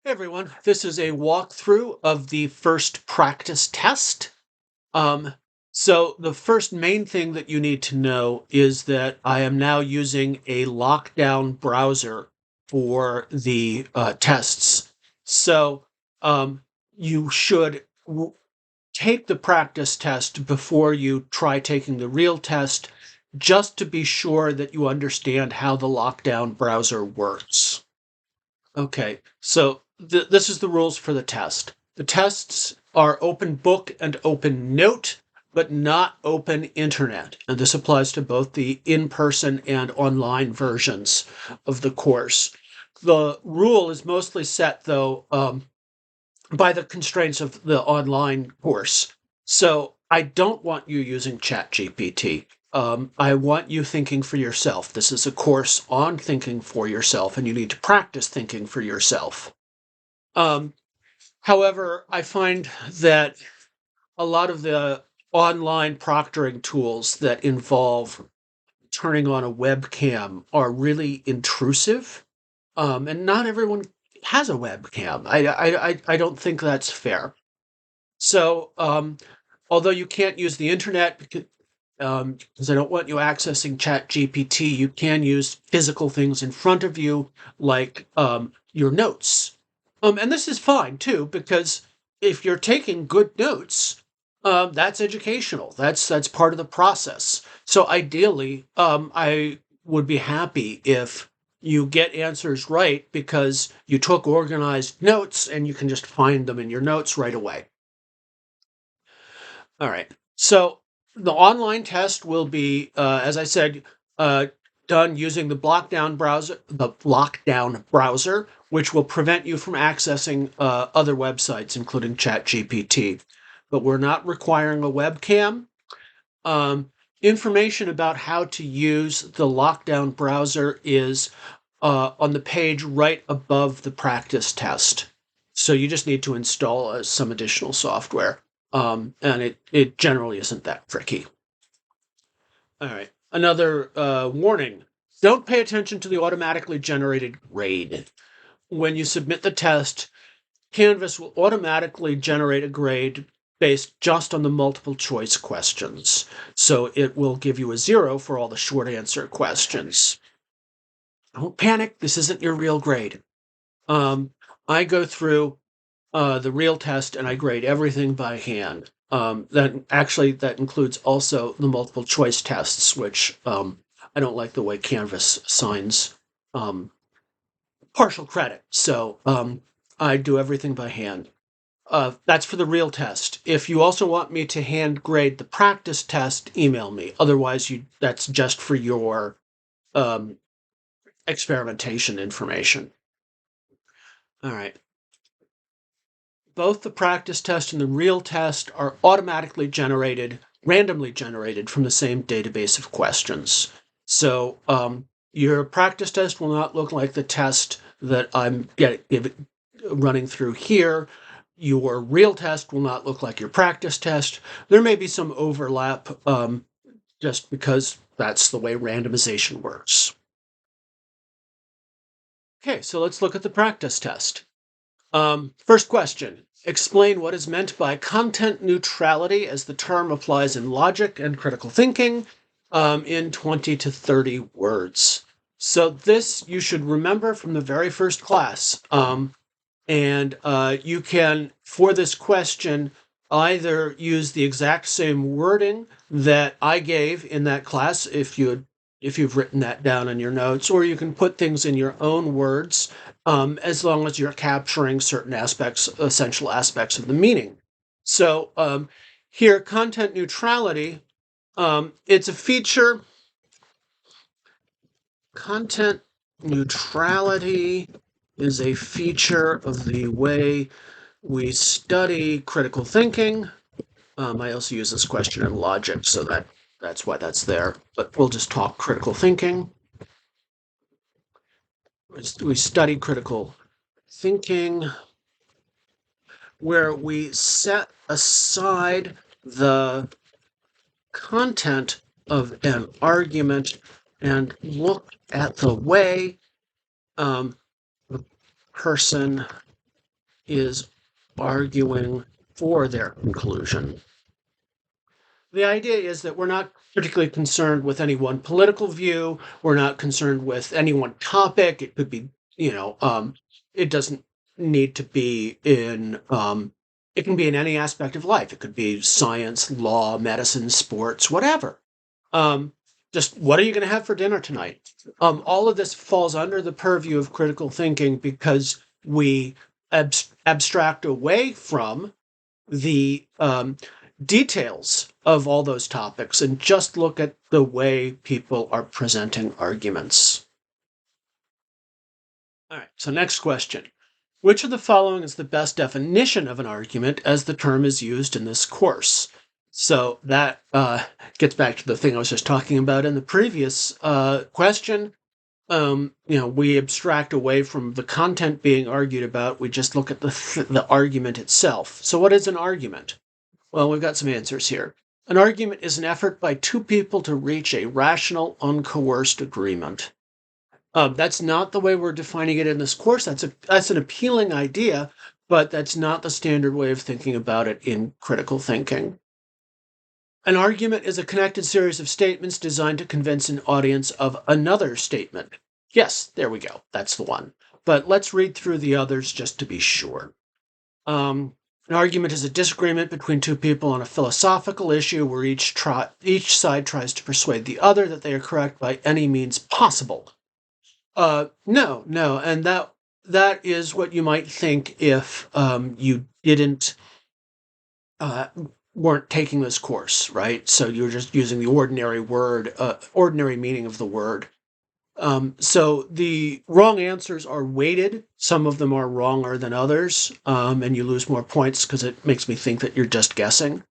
Hey everyone, this is a walkthrough of the first practice test. Um, so the first main thing that you need to know is that I am now using a lockdown browser for the tests. So you should take the practice test before you try taking the real test, just to be sure that you understand how the lockdown browser works. Okay, so this is the rules for the test. The tests are open book and open note, but not open internet. And this applies to both the in-person and online versions of the course. The rule is mostly set, though, by the constraints of the online course. So I don't want you using ChatGPT. I want you thinking for yourself. This is a course on thinking for yourself, and you need to practice thinking for yourself. Um, However, I find that a lot of the online proctoring tools that involve turning on a webcam are really intrusive, and not everyone has a webcam. I don't think that's fair. So, although you can't use the internet because I don't want you accessing ChatGPT, you can use physical things in front of you, like your notes. And this is fine too, because if you're taking good notes, that's educational. That's part of the process. So ideally, I would be happy if you get answers right because you took organized notes and you can just find them in your notes right away. All right. So the online test will be, as I said, done using the lockdown browser, which will prevent you from accessing other websites, including ChatGPT. But we're not requiring a webcam. Um, Information about how to use the lockdown browser is on the page right above the practice test. So you just need to install some additional software. And it generally isn't that tricky. All right. Another warning. Don't pay attention to the automatically generated grade. When you submit the test, Canvas will automatically generate a grade based just on the multiple choice questions. So it will give you a 0 for all the short answer questions. Don't panic. This isn't your real grade. I go through the real test and I grade everything by hand. That includes also the multiple choice tests, which I don't like the way Canvas assigns partial credit. So I do everything by hand. That's for the real test. If you also want me to hand grade the practice test, email me. Otherwise, that's just for your um, experimentation information. All right. Both the practice test and the real test are automatically generated, randomly generated from the same database of questions. So your practice test will not look like the test that I'm running through here. Your real test will not look like your practice test. There may be some overlap just because that's the way randomization works. Okay, so let's look at the practice test. First question. Explain what is meant by content neutrality as the term applies in logic and critical thinking in 20 to 30 words. So this you should remember from the very first class. And you can, for this question, either use the exact same wording that I gave in that class if you've written that down in your notes, or you can put things in your own words, as long as you're capturing certain essential aspects of the meaning. So here, content neutrality, it's a feature. Content neutrality is a feature of the way we study critical thinking. I also use this question in logic, so that's why that's there. But we'll just talk critical thinking. We study critical thinking where we set aside the content of an argument and look at the way the person is arguing for their conclusion. The idea is that we're not particularly concerned with any one political view. We're not concerned with any one topic. It could be, it doesn't need to be it can be in any aspect of life. It could be science, law, medicine, sports, whatever. Just what are you going to have for dinner tonight? All of this falls under the purview of critical thinking because we abstract away from the details of all those topics and just look at the way people are presenting arguments. All right, so next question. Which of the following is the best definition of an argument as the term is used in this course? So that gets back to the thing I was just talking about in the previous question. We abstract away from the content being argued about. We just look at the argument itself. So what is an argument? Well, we've got some answers here. An argument is an effort by two people to reach a rational, uncoerced agreement. That's not the way we're defining it in this course. That's an appealing idea, but that's not the standard way of thinking about it in critical thinking. An argument is a connected series of statements designed to convince an audience of another statement. Yes, there we go. That's the one. But let's read through the others just to be sure. An argument is a disagreement between two people on a philosophical issue where each side tries to persuade the other that they are correct by any means possible. No, and that is what you might think if you weren't taking this course, right? So you're just using the ordinary meaning of the word. So the wrong answers are weighted. Some of them are wronger than others, and you lose more points because it makes me think that you're just guessing.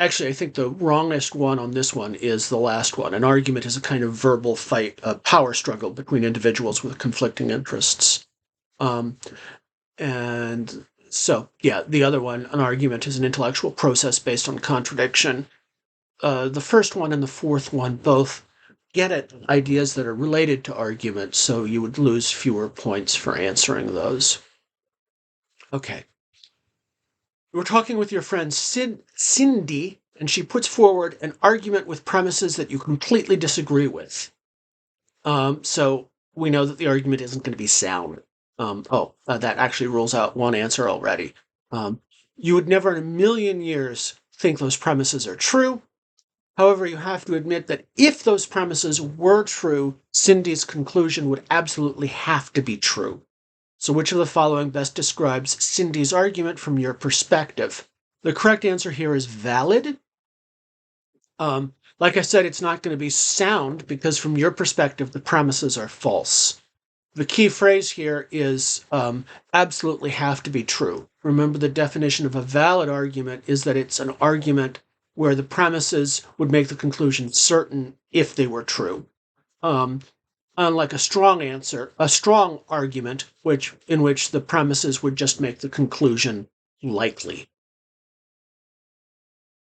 Actually, I think the wrongest one on this one is the last one. An argument is a kind of verbal fight, a power struggle between individuals with conflicting interests. And so, yeah, the other one, an argument is an intellectual process based on contradiction. The first one and the fourth one both get at ideas that are related to argument, so you would lose fewer points for answering those. Okay. We're talking with your friend Cindy, and she puts forward an argument with premises that you completely disagree with. So we know that the argument isn't going to be sound. That actually rules out one answer already. You would never in a million years think those premises are true. However, you have to admit that if those premises were true, Cindy's conclusion would absolutely have to be true. So which of the following best describes Cindy's argument from your perspective? The correct answer here is valid. Like I said, it's not going to be sound because from your perspective, the premises are false. The key phrase here is absolutely have to be true. Remember, the definition of a valid argument is that it's an argument where the premises would make the conclusion certain if they were true. Unlike a strong argument, in which the premises would just make the conclusion likely.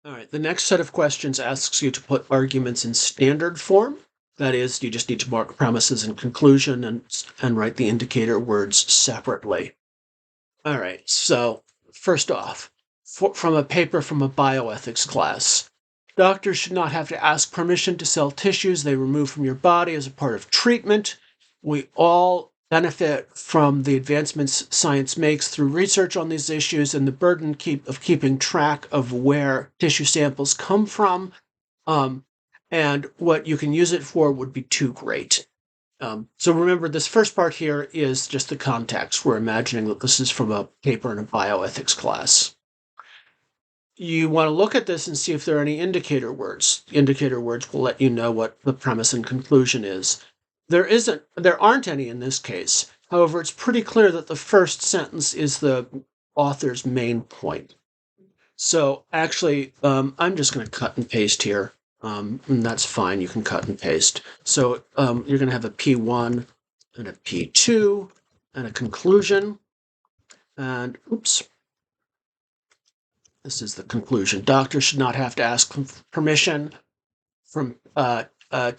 All right, the next set of questions asks you to put arguments in standard form. That is, you just need to mark premises and conclusion and write the indicator words separately. All right, so first off, from a paper from a bioethics class. Doctors should not have to ask permission to sell tissues they remove from your body as a part of treatment. We all benefit from the advancements science makes through research on these issues and the burden of keeping track of where tissue samples come from. And what you can use it for would be too great. So remember, this first part here is just the context. We're imagining that this is from a paper in a bioethics class. You want to look at this and see if there are any indicator words. Indicator words will let you know what the premise and conclusion is. There aren't any in this case. However, it's pretty clear that the first sentence is the author's main point. So actually, I'm just going to cut and paste here. And that's fine. You can cut and paste. So you're going to have a P1 and a P2 and a conclusion. And oops. This is the conclusion. Doctors should not have to ask permission to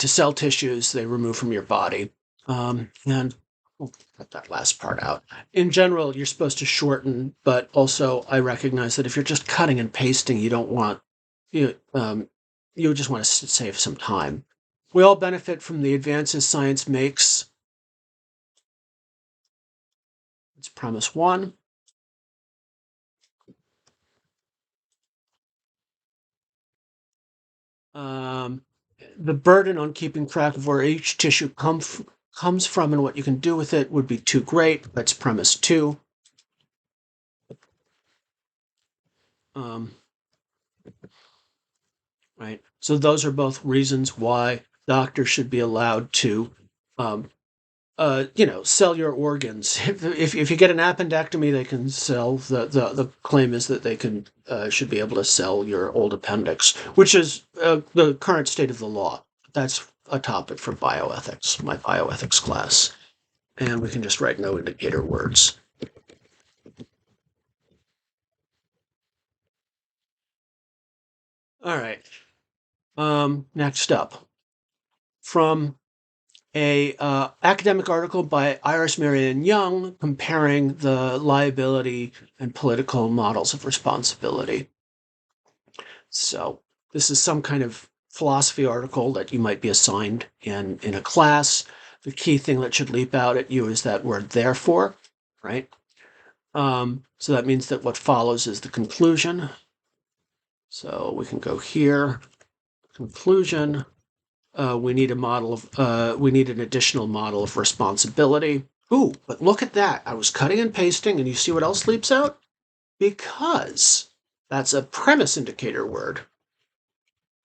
sell tissues they remove from your body. And we'll cut that last part out. In general, you're supposed to shorten, but also I recognize that if you're just cutting and pasting, you don't want you just want to save some time. We all benefit from the advances science makes. It's premise one. The burden on keeping track of where each tissue comes from and what you can do with it would be too great. That's premise two. Right. So those are both reasons why doctors should be allowed to, sell your organs. If you get an appendectomy, they can sell. The claim is that they can should be able to sell your old appendix, which is the current state of the law. That's a topic for bioethics, my bioethics class, and we can just write no indicator words. All right. Next up, from a academic article by Iris Marianne Young comparing the liability and political models of responsibility. So this is some kind of philosophy article that you might be assigned in a class. The key thing that should leap out at you is that word therefore, right? So that means that what follows is the conclusion. So we can go here, conclusion. We need an additional model of responsibility. Ooh, but look at that. I was cutting and pasting, and you see what else leaps out? Because that's a premise indicator word.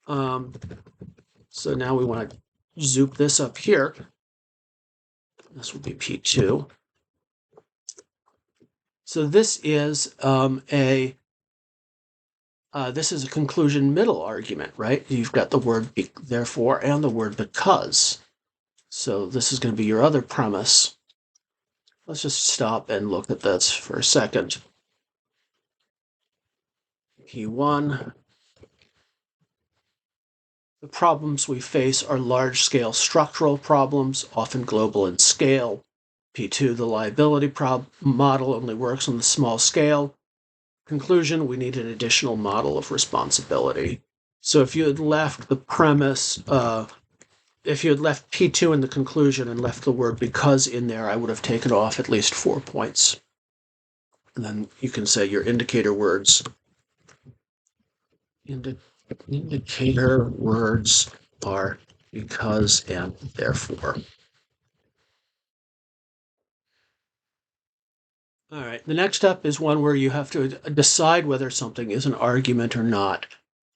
So now we want to zoop this up here. This will be P2. So this is this is a conclusion middle argument, right? You've got the word therefore and the word because. So this is going to be your other premise. Let's just stop and look at this for a second. P1. The problems we face are large-scale structural problems, often global in scale. P2, the liability model only works on the small scale. Conclusion, we need an additional model of responsibility. So if you had left the premise, if you had left P2 in the conclusion and left the word because in there, I would have taken off at least 4 points. And then you can say your indicator words. Indicator words are because and therefore. All right, the next step is one where you have to decide whether something is an argument or not.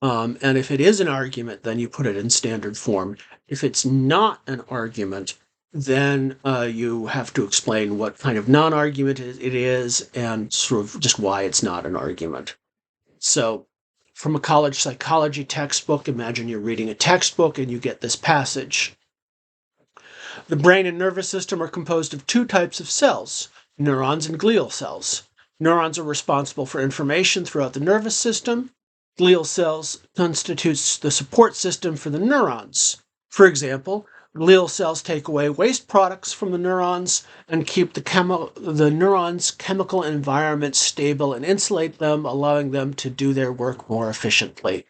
And if it is an argument, then you put it in standard form. If it's not an argument, then you have to explain what kind of non-argument it is and sort of just why it's not an argument. So from a college psychology textbook, imagine you're reading a textbook and you get this passage. The brain and nervous system are composed of two types of cells, neurons and glial cells. Neurons are responsible for information throughout the nervous system. Glial cells constitutes the support system for the neurons. For example, glial cells take away waste products from the neurons and keep the neurons' chemical environment stable and insulate them, allowing them to do their work more efficiently.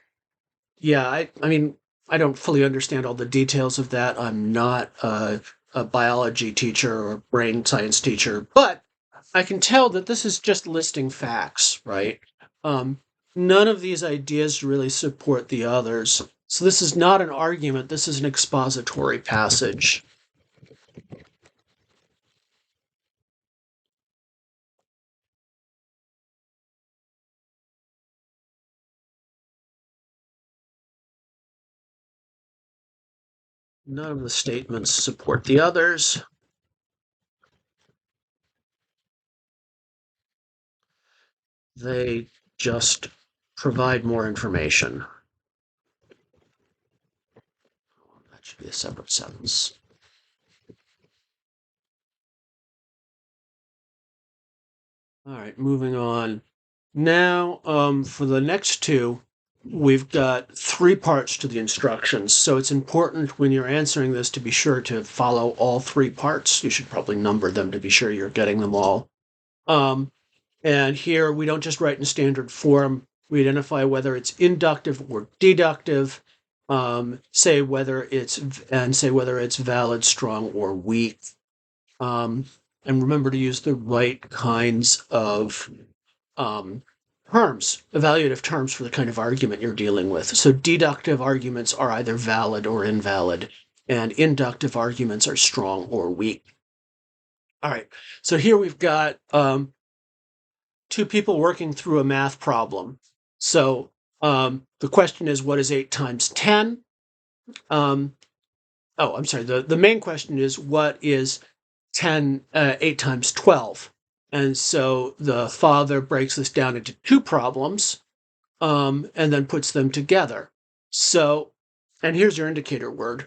Yeah, I mean, I don't fully understand all the details of that. I'm not a biology teacher or brain science teacher, but I can tell that this is just listing facts, right? None of these ideas really support the others. So this is not an argument, this is an expository passage. None of the statements support the others. They just provide more information. That should be a separate sentence. All right, moving on. Now, for the next two, we've got 3 parts to the instructions. So it's important when you're answering this to be sure to follow all 3 parts. You should probably number them to be sure you're getting them all. And here we don't just write in standard form. We identify whether it's inductive or deductive, say whether it's valid, strong, or weak. And remember to use the right kinds of terms, evaluative terms for the kind of argument you're dealing with. So deductive arguments are either valid or invalid, and inductive arguments are strong or weak. All right, so here we've got 2 people working through a math problem. So the question is, what is 8 times 10? I'm sorry. The main question is, what is 8 times 12? And so the father breaks this down into 2 problems and then puts them together. So, and here's your indicator word,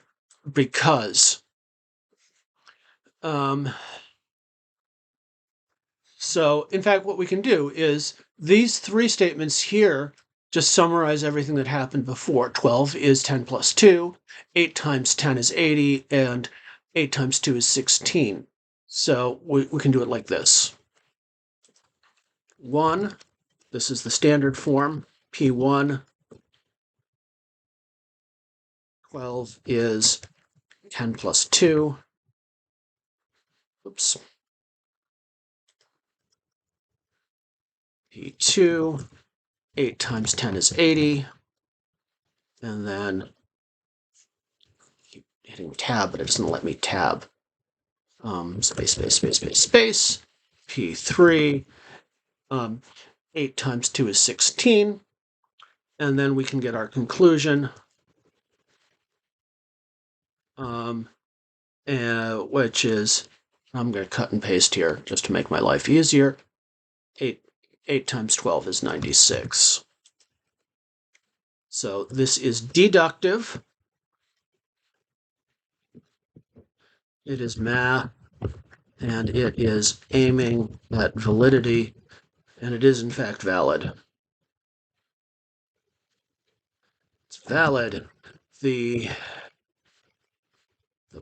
because. So, in fact, what we can do is these 3 statements here just summarize everything that happened before. 12 is 10 plus 2, 8 times 10 is 80, and 8 times 2 is 16. So we can do it like this. 1, this is the standard form, P1. 12 is 10 plus 2. Oops. P2, 8 times 10 is 80. And then keep hitting tab, but it doesn't let me tab. Space. P3, 8 times 2 is 16. And then we can get our conclusion, which is, I'm going to cut and paste here just to make my life easier. 8 times 12 is 96. So this is deductive. It is math, and it is aiming at validity, and it is in fact valid. It's valid. The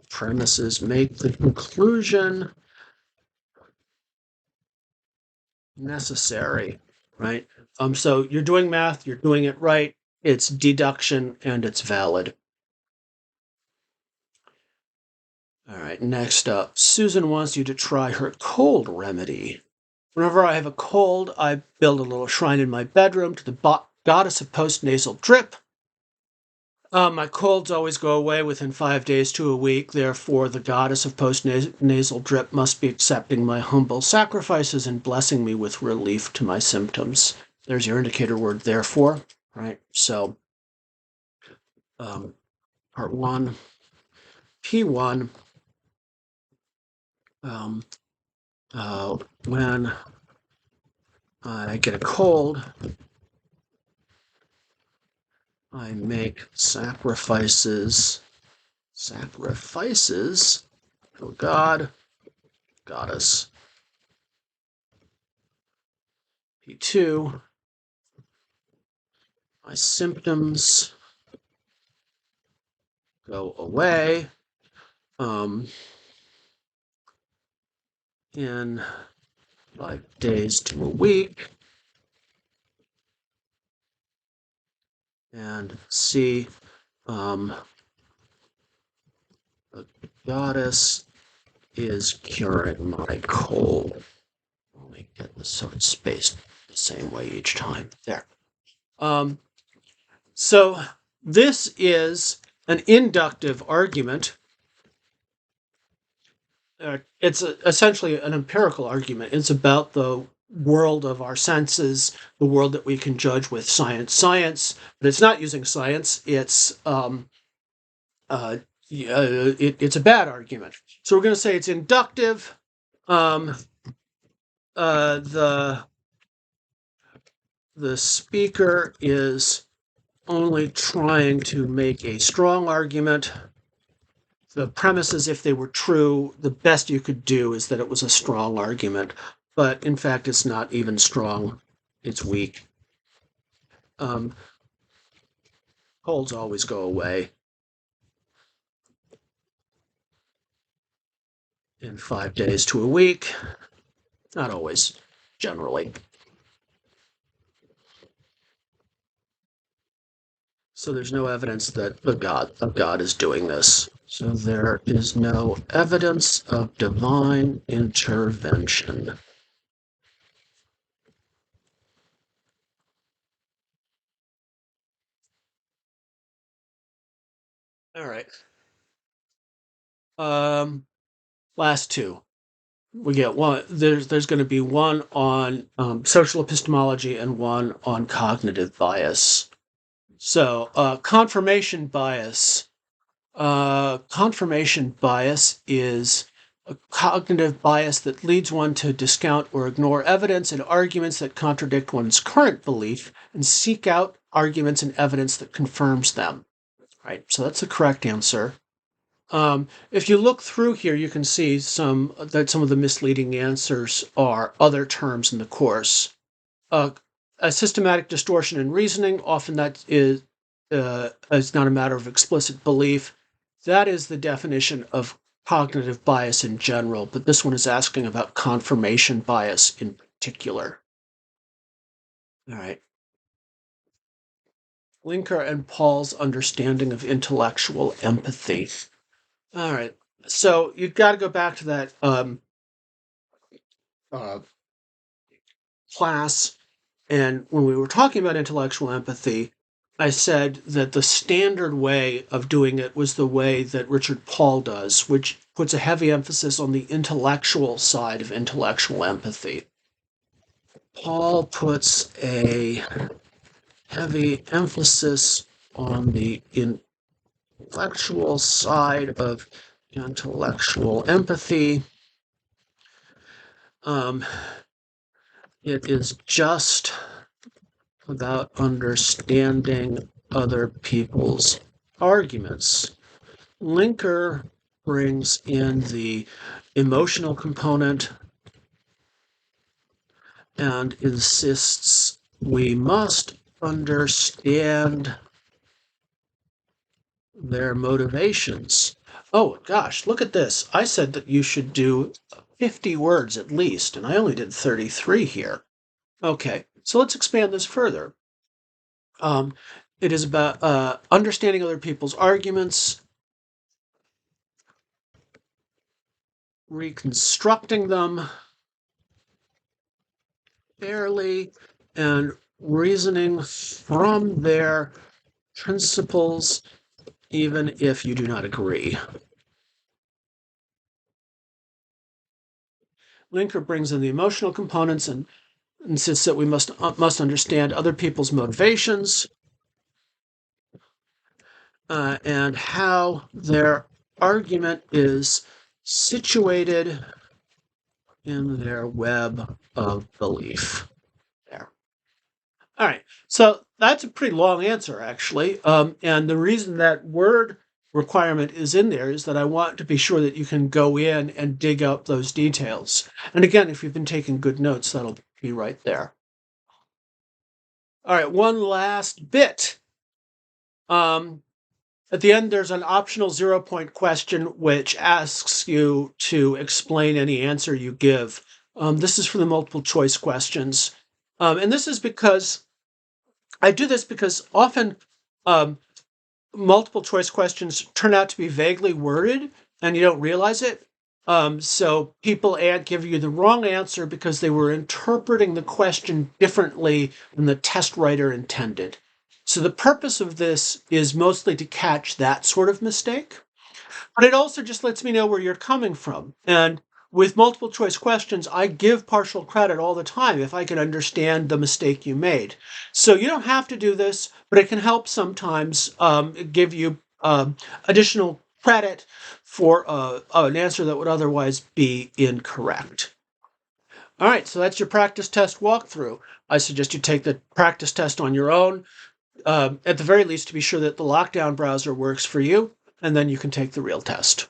premises make the conclusion necessary, right? So you're doing math, you're doing it right, it's deduction, and it's valid. All right, next up, Susan wants you to try her cold remedy. Whenever I have a cold, I build a little shrine in my bedroom to the goddess of post-nasal drip. My colds always go away within 5 days to a week. Therefore, the goddess of post-nasal drip must be accepting my humble sacrifices and blessing me with relief to my symptoms. There's your indicator word, therefore, right? So, part 1, P1, when I get a cold, I make sacrifices to God, goddess. P2, my symptoms go away in 5 days to a week. And C, the goddess is curing my cold. Let me get this so it's spaced the same way each time. There. So this is an inductive argument. It's essentially an empirical argument. It's about the world of our senses, the world that we can judge with science, but it's not using science. It's it's a bad argument. So we're going to say it's inductive. The speaker is only trying to make a strong argument. The premises, if they were true, the best you could do is that it was a strong argument. But in fact, it's not even strong. It's weak. Colds always go away in 5 days to a week. Not always, generally. So there's no evidence that the God of God is doing this. So there is no evidence of divine intervention. All right. Last two. We get one. There's going to be one on social epistemology and one on cognitive bias. So confirmation bias. Confirmation bias is a cognitive bias that leads one to discount or ignore evidence and arguments that contradict one's current belief and seek out arguments and evidence that confirms them. Right. So that's the correct answer. If you look through here, you can see some of the misleading answers are other terms in the course. A systematic distortion in reasoning, often that is not a matter of explicit belief. That is the definition of cognitive bias in general, but this one is asking about confirmation bias in particular. All right. Linker and Paul's understanding of intellectual empathy. All right. So you've got to go back to that class. And when we were talking about intellectual empathy, I said that the standard way of doing it was the way that Richard Paul does, which puts a heavy emphasis on the intellectual side of intellectual empathy. Paul puts a heavy emphasis on the intellectual side of intellectual empathy. It is just about understanding other people's arguments. Linker brings in the emotional component and insists we must understand their motivations. Oh gosh, look at this. I said that you should do 50 words at least, and I only did 33 here. Okay, so let's expand this further. It is about understanding other people's arguments, reconstructing them fairly, and reasoning from their principles, even if you do not agree. Linker brings in the emotional components and insists that we must understand other people's motivations and how their argument is situated in their web of belief. There. All right, so that's a pretty long answer, actually. And the reason that word requirement is in there is that I want to be sure that you can go in and dig up those details. And again, if you've been taking good notes, that'll be right there. All right, one last bit. At the end, there's an optional 0-point question which asks you to explain any answer you give. This is for the multiple choice questions. And this is because I do this because often multiple choice questions turn out to be vaguely worded and you don't realize it. So people give you the wrong answer because they were interpreting the question differently than the test writer intended. So the purpose of this is mostly to catch that sort of mistake, but it also just lets me know where you're coming from. And with multiple choice questions, I give partial credit all the time if I can understand the mistake you made. So you don't have to do this, but it can help sometimes give you additional credit for an answer that would otherwise be incorrect. All right, so that's your practice test walkthrough. I suggest you take the practice test on your own. At the very least, to be sure that the Lockdown browser works for you, and then you can take the real test.